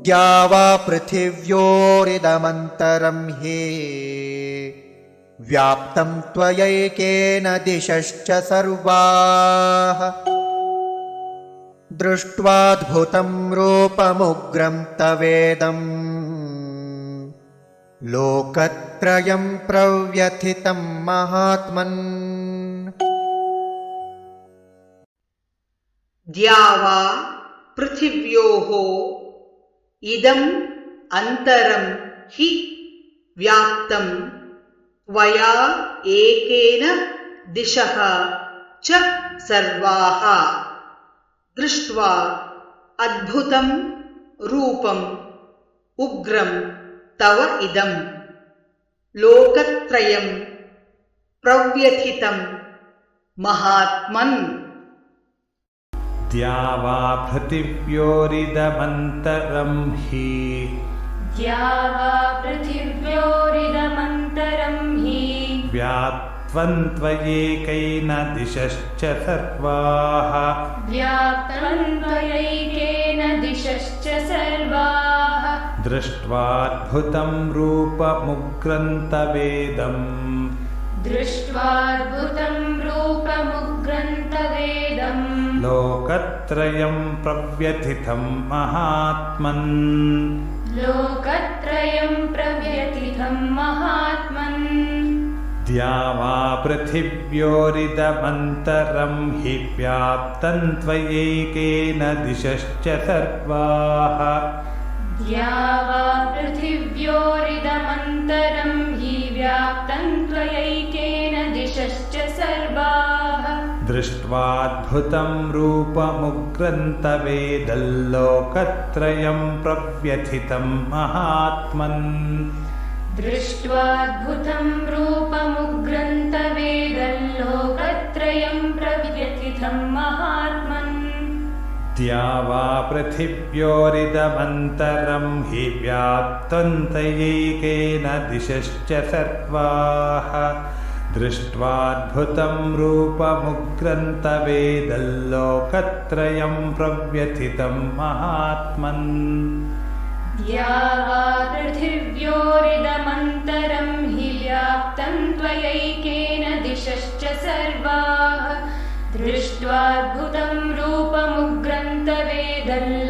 द्या वा पृथिव्योरिदमन्तरं हि व्याप्तं त्वयैकेन दिशश्च सर्वाः दृष्ट्वाद्भुतं रूपमुग्रं तवेदं लोकत्रयं प्रव्यथितं महात्मन् द्या वा पृथिव्योः इदम् अन्तरं हि व्याप्तं त्वया एकेन दिशः च सर्वाः दृष्ट्वा अद्भुतं रूपम् उग्रं तव इदं लोकत्रयं प्रव्यथितं महात्मन् द्या वा पृथिव्योरिदमन्तरं हि व्याप्तं त्वयैकेन दिशश्च सर्वाः दृष्ट्वाद्भुतं रूपमुग्रं तवेदं लोकत्रयं प्रव्यथितं महात्मन् द्या वा पृथिव्योरिदमन्तरं हि व्याप्तं त्वयैकेन दिशश्च सर्वाः दृष्ट्वाद्भुतं रूपमुग्रं तवेदल्लोकत्रयं प्रव्यथितं महात्मन् द्या वा पृथिव्योरिदमन्तरं हि व्याप्तं त्वयैकेन दिशश्च सर्वाः दृष्ट्वाद्भुतं रूपमुग्रं तवेदल्लोकत्रयं प्रव्यथितं महात्मन् द्या वा पृथिव्योरिदमन्तरं हि व्याप्तं त्वयैकेन दिशश्च सर्वाः दृष्ट्वाद्भुतं रूपमुग्रं तवेदल्लोकत्रयं